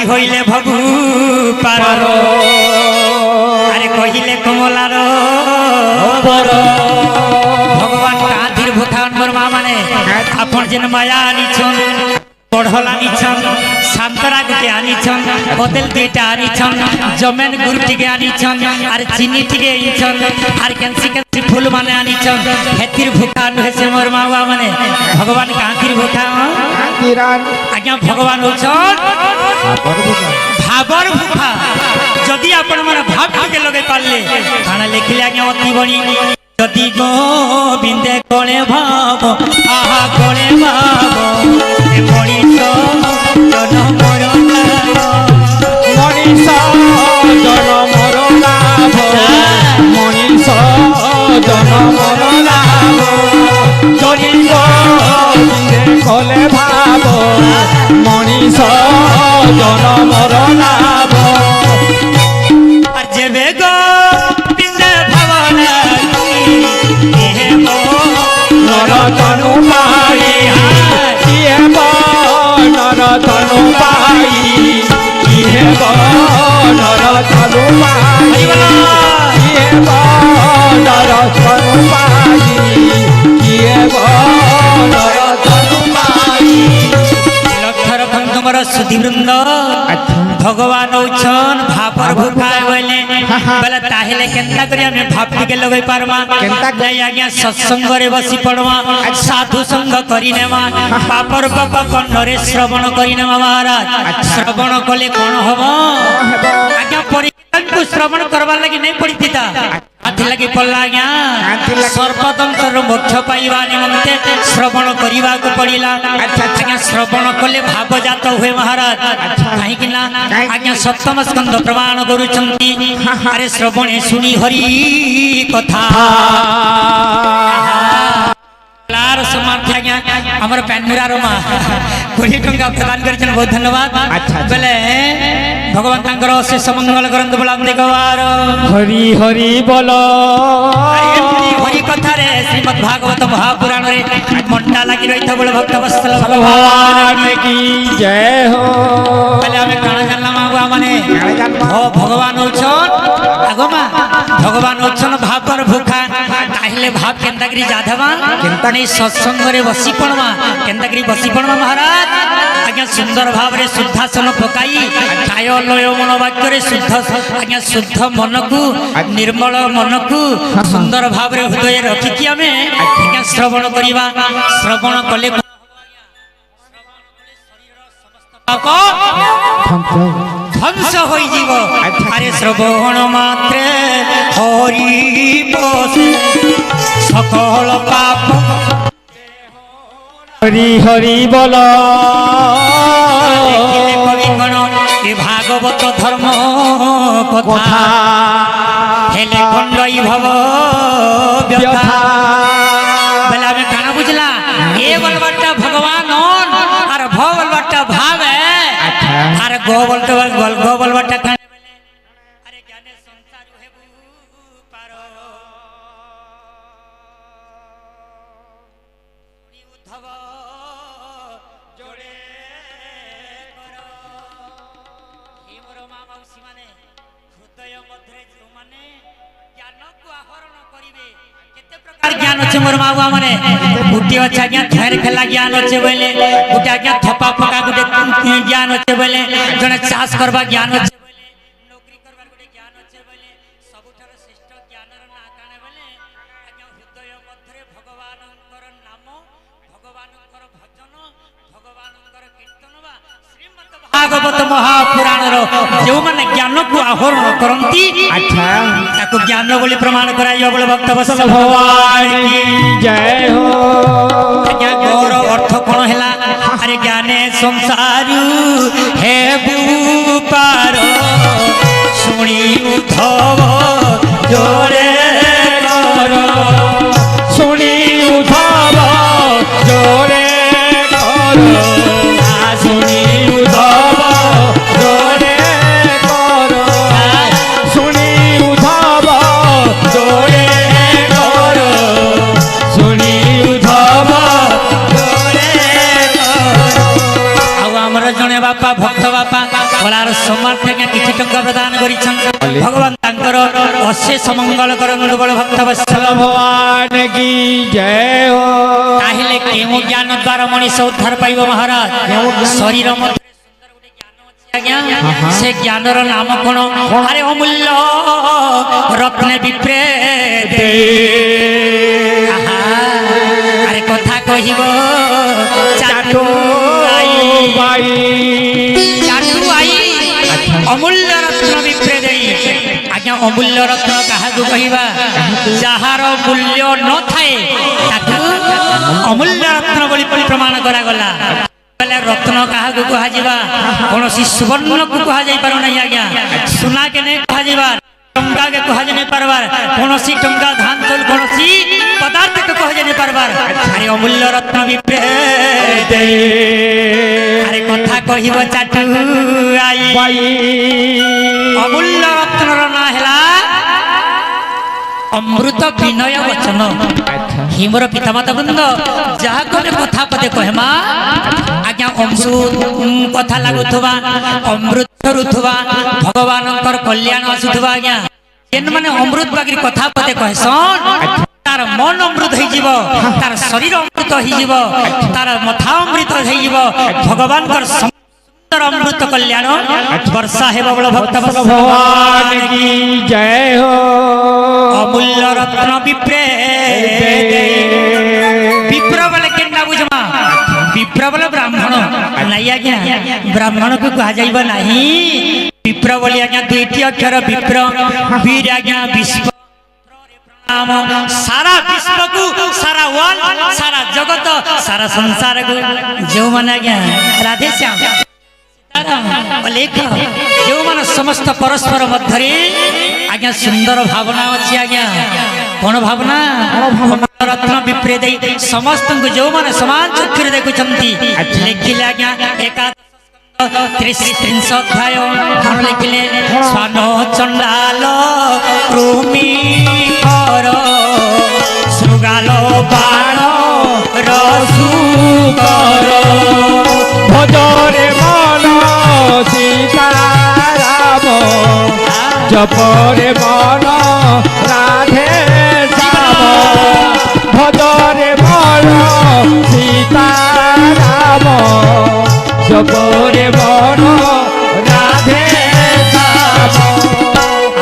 হইলে ভগু পার আরে কহিলে কমলার ভগবান কাঁধির ভূখান মোর মা মানে আপন যেন মায়া আনিছন পড়হল আনিছন শান্তরা গুটে আনিছন হোটেল দুইটা আনিছন জমেন গুড় টিকে আনিছন আর চিনি টিকে আনিছন আর কেনসি কেনসি ফুল মানে আনিছন হেতির ভূখান হয়েছে মোর মা মানে ভগবান কাঁধির ভূখান আজ্ঞা ভগবান হচ্ছন ভাবর ভূখা যদি আপন মানে ভাব টিকে লগে পারলে কানা লেখিলে আজ্ঞা অতি বড়ি যদি গোবিন্দে কোলে ভাব আহা কোলে ভাব মଣିষ জনমর মনিষ জনমর লাভ মনিষ জনমর লাভ যদি গোবিন্দে কোলে ভাব মনিষ জনমর লাভ আর যেবে গোবিন্দে ভবন নরতনু পাই ইহে নরতনু পাই ইহে নরতনু পাই ইহে নরতনু পাই ইহে নরতনু পাই লক্ষ রকম তোমার সুধীবৃন্দ ভগবান হচ্ছন ভাবর ভূখায় বলে বলে তাহলে কেনতা করি আমি ভাব টিকে লগাই পারমা যাই আজ্ঞা সৎসঙ্গরে বসি পড়মা সাধু সঙ্গ করি নেমা পাপর পাপ কর্ণরে শ্রবণ করি নেমা মহারাজ শ্রবণ কলে কোন হব আজ্ঞা পরীক্ষাକୁ শ্রবণ করবার লাগি নেই পড়িতা আথি লাগি পড়লা আজ্ঞা সর্বতন্ত্র মোক্ষ পাইবা নিমন্তে শ্রবণ করিବାକୁ পড়িলা আজ্ঞা শ্রবণ কলে ভাবজাত हुए महाराज কাহিকি না আজ্ঞা সপ্তম স্কন্ধ প্রমাণ করুছন্তি আরে শ্রবণে শুনি হরি কথা লার সমার্থ আজ্ঞা আমার প্যানুরার মা 20 টঙ্কা প্রদান করেছেন বহুত ধন্যবাদ বলে ভগবান তাঙ্কর শেষ মঙ্গল করন্তু বলান্তি গবার হরি হরি বল হরি কথা রে শ্রীমদ্ ভাগবত মহাপুরাণ রে মন্ডা লাগি রইথ বলে ভক্ত বৎসল ভগবান কি জয় হো বলে আমি কানা জানলাম আগো মানে ভগবান হচ্ছন আগো মা ভগবান হচ্ছন ভাবর ভূখা তাহলে ভাব কেন্তাগিরি যাধবা কেন্তানি সৎসঙ্গরে বসি পড়মা কেন্তাগিরি বসি পড়মা মহারাজ আজ্ঞা সুন্দর ভাবে শুদ্ধাসন পকাই কায় লয় মনোবাক্যরে শুদ্ধ আজ্ঞা শুদ্ধ মনকু নির্মল মনকু সুন্দর ভাবে হৃদয়ে রখিকি আমি আজ্ঞা শ্রবণ করিবা শ্রবণ কলে ধ্বংস হয়ে যাব আরে শ্রবণ মাত্রে হরি বসে সকল পাপ হরি হরি বল কবিগণ এ ভাগবত ধর্ম কথা হেলে খণ্ডই ভব ব্যথা বলে আমি কানা বুঝলা এ বলবারটা ভগবান আর ভ বলবারটা ভাব আর গো বলতে গো বলবারটা আরে জ্ঞানে সংসার হেবু পারো উদ্ধব জোড়ে করো হে মোর মা মাউসী মানে হৃদয় মধ্যে মানে জ্ঞানକୁ আহরণ করিবে কেতে প্রকার জ্ঞান আছে মোর মা মানে গুটি আছে আজ্ঞা ধের খেলা জ্ঞান আছে বলে গুটি আজ্ঞা থপা ফকা গুটি জ্ঞান আছে বলে জনে চাষ করবা জ্ঞান আছে বলে নৌকরি করবার গুটি জ্ঞান আছে বলে সবুঠার শ্রেষ্ঠ জ্ঞানর না কানে বলে আজ্ঞা হৃদয় মধ্যে ভগবানଙ୍କର নাম ভগবানଙ୍କର ভজন ভগবানଙ୍କର কীর্ତ୍ତন বা শ্রীমদ্ ভাগবত মহাপুরাণର ଯେଉଁମାନେ ଜ୍ଞାନକୁ ଆହରଣ କରନ୍ତି ତାକୁ ଜ୍ଞାନ ବୋଲି ପ୍ରମାଣ କରାଯିବ ବୋଲି ଭକ୍ତ ବତ୍ସଲ ଭଗବାନ କି ଜୟ ହୋ ଆଜ୍ଞା ଗୌର ଅର୍ଥ କଣ ହେଲା ଆରେ ଜ୍ଞାନେ ସଂସାରୁ ହେବୁ ପାର ଶୁଣି ଉଦ୍ଧବ ଜୋରେ କର শুনি উদ্ধব জোরে কর শুনি উদ্ধব জোরে কর শুনি উদ্ধব জোরে কর শুনি উদ্ধব জোরে কর ଆଉ ଆମର ଜଣେ ବାପା ଭକ୍ତ ବାପା କଳାର ସମର୍ଥ ଆଜ୍ଞା କିଛି ଟଙ୍କା ପ୍ରଦାନ କରିଛନ୍ତି ଭଗବାନ ତାଙ୍କର ଅଶେଷ ମଙ୍ଗଳ କରନ୍ତୁ ବଳ ଭକ୍ତ ବତ୍ସଳ भगवान की जय हो ତାହେଲେ କେଉଁ ଜ୍ଞାନ ଦ୍ୱାରା ମଣିଷ ଉଦ୍ଧାର ପାଇବ ମହାରାଜ ଶରୀର ମଧ୍ୟରେ ସୁନ୍ଦର ଗୋଟେ ଜ୍ଞାନ ଅଛି ଆଜ୍ଞା ସେ ଜ୍ଞାନର ନାମ କଣ ଆରେ ଅମୂଲ୍ୟ ରତ୍ନ ବିପ୍ରେ ଆହା, ଆରେ କଥା କହିବ ଚାଟୁ ଆଇ भाई ଚାଟୁ ଆଇ ଅମୂଲ୍ୟ ରତ୍ନ ବିପ୍ରେ ଦେଇ ଆଜ୍ଞା ଅମୂଲ୍ୟ ରତ୍ନ କାହାକୁ କହିବା ଯାହାର ମୂଲ୍ୟ ନଥାଏ ତାକୁ ଅମୂଲ୍ୟ ରତ୍ନ ବୋଲି ପ୍ରମାଣ କରାଗଲା ବେଲେ ରତ୍ନ କାହାକୁ କୁହାଯିବା କୌଣସି ସୁବର୍ଣ୍ଣକୁ କୁହାଯାଇ ପାରୁନାହିଁ ଆଜ୍ଞା ସୁନାକେ ନେଇ କୁହାଯିବା ଟଙ୍କାକେ କୁହାଯାଇ ନାଇଁ ପାରବାର କୌଣସି ଟଙ୍କା ଧାନ ଚାଉଳ କୌଣସି ପଦାର୍ଥକୁ କୁହାଯାଇ ନାଇଁ ପାରବାର ଆରେ ଅମୂଲ୍ୟ ରତ୍ନ ବିପ୍ରେ ଆରେ କଥା କହିବ ଚାଟୁ ଆଇ भाई ଅମୂଲ୍ୟ ରତ୍ନର ନାଁ ହେଲା ଅମୃତ ବିନୟ ବଚନ ହି ମୋର ପିତାମାତା ବୃନ୍ଦ ଯାହାକୁ ଆମେ କଥା ପଦେ କହେମା ଆଜ୍ଞା ଅମୃତ କଥା ଲାଗୁଥିବା ଅମୃତ ରୁଥିବା ଭଗବାନଙ୍କର କଲ୍ୟାଣ ଆସୁଥିବା ଆଜ୍ଞା ଯେନ୍ ମାନେ ଅମୃତ ବାଗିରି କଥା ପଦେ କହେସନ୍ ତାର ମନ ଅମୃତ ହେଇଯିବ ତାର ଶରୀର ଅମୃତ ହେଇଯିବ ତାର ମଥା ଅମୃତ ହେଇଯିବ ଭଗବାନଙ୍କର ସୁନ୍ଦର ଅମୃତ କଲ୍ୟାଣ ବର୍ଷା ହେବ ବଳ ଭକ୍ତ भगवान की जय हो ଅମୂଲ୍ୟ ରତ୍ନ ବିପ୍ରେ ବିପ୍ର ବୋଲେ କେନ୍ତା ବୁଝମା ବିପ୍ର ବୋଲେ ବ୍ରାହ୍ମଣ ନାଇଁ ଆଜ୍ଞା ବ୍ରାହ୍ମଣକୁ କୁହାଯାଇବା ନାହିଁ ବିପ୍ର ବୋଲି ଆଜ୍ଞା ଦୁଇଟି ଅକ୍ଷର ବିପ୍ର ବୀର ଆଜ୍ଞା ବିଶ୍ୱ ପ୍ରଣାମ ସାରା ବିଶ୍ୱକୁ ସାରା ୱାର୍ଲଡ ସାରା ଜଗତ ସାରା ସଂସାରକୁ ଯେଉଁମାନେ ଆଜ୍ଞା ରାଧେ ଶ୍ୟାମ ଯେଉଁମାନେ ସମସ୍ତ ପରସ୍ପର ମଧ୍ୟରେ ଆଜ୍ଞା ସୁନ୍ଦର ଭାବନା ଅଛି ଆଜ୍ଞା କଣ ଭାବନା ରତ୍ନ ବିପ୍ରେ ଦେଇ ସମସ୍ତଙ୍କୁ ଯେଉଁମାନେ ସମାନ ଚକ୍ଷୁରେ ଦେଖୁଛନ୍ତି ଲେଖିଲେ ଆଜ୍ଞା ଏକାଦଶ 30 ଅଧ୍ୟାୟ କଣ ଲେଖିଲେ ସ୍ୱାନ ଚଣ୍ଡାଳ କୃମି କର ଶୃଗାଳ ବାଣ ରସୁ କର ଭଜରେ ମନ ସୀତାରାମ ଜପରେ ମନ ରାଧେ ଶ୍ୟାମ ଭଜରେ ମନ ସୀତାରାମ ଜପରେ ମନ ରାଧେ ଶ୍ୟାମ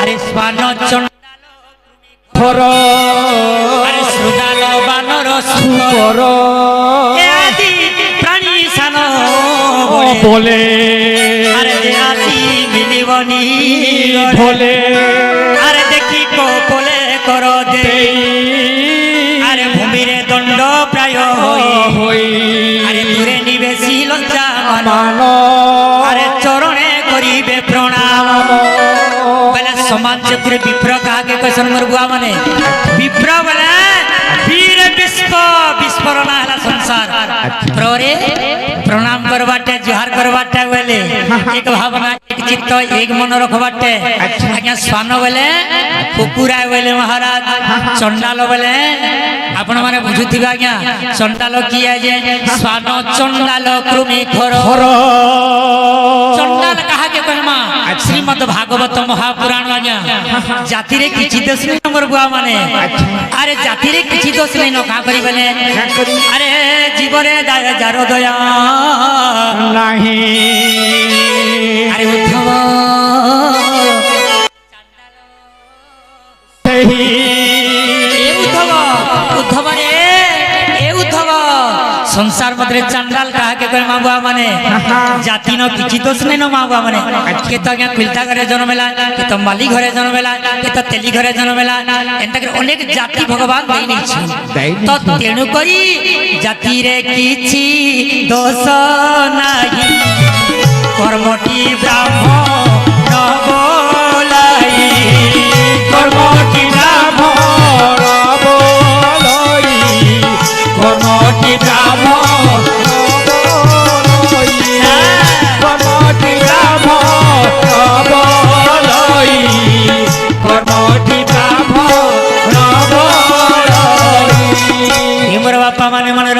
আরে স্বান চণ্ডাল খর আরে শৃগাল বানর সুকর কর এ আদি প্রাণী সান বলে আরে আদি মিলিবনি ভোলে আরে দেখি কোলে কর দে আরে ভূমিরে দণ্ড প্রায় হই হই আরে দূরে নিবেশি লজ্জা মান মান আরে চরণে করিবে প্রণাম বেলে সমাজ চক্রে বিপ্র কাহাকে কইসন মোর বুয়া মানে বিপ্র বেলে বীর বিশ্ব বিশ্বর না হলা সংসার প্ররে প্রণাম করবাटे জোহার করবাटे বেলে এক ভাবনা এক চিত্ত এক মন রখবাटे আজ্ঞা স্বান বেলে কুকুরা বেলে মহারাজ চণ্ডাল বেলে আপন মানে বুঝুথিবা আজ্ঞা চণ্ডাল কি যে স্বান চণ্ডাল কৃমি খর চণ্ডাল কাহাকে কহমা শ্রীমদ ভাগবত মহাপুরাণ আজ্ঞা জাতিরে কিছু দোষ নাই মোর বুয়া মানে আরে জাতিরে কিছু দোষ নাই কা করি বলে আরে জীবরে যার দয়া নাহি আরে উদ্ধব সেই এ উদ্ধব উদ্ধব রে এ উদ্ধব সংসার মধ্যে চান্ডাল কাহাকে কয় মা বুয়া মানে জাতি ন কিছু দোষ নাই ন মা বুয়া মানে কে তো আজ্ঞা কুলটা ঘরে জন্মেলা কে তো মালি ঘরে জন্মেলা কে তো তেলি ঘরে জন্মেলা এন্তা করে অনেক জাতি ভগবান দেই নিছে তো তেণু করি জাতিরে কিছু দোষ নাই কর্মটি ব্রাহ্মণ বলাই কর্মটি ব্রাহ্মণ বলই কর্মটি ব্রাহ্মণ বলই কর্মটি ব্রাহ্মণ বলই কর্মটি ব্রাহ্মণ বলই মোর বাপা মানে মনে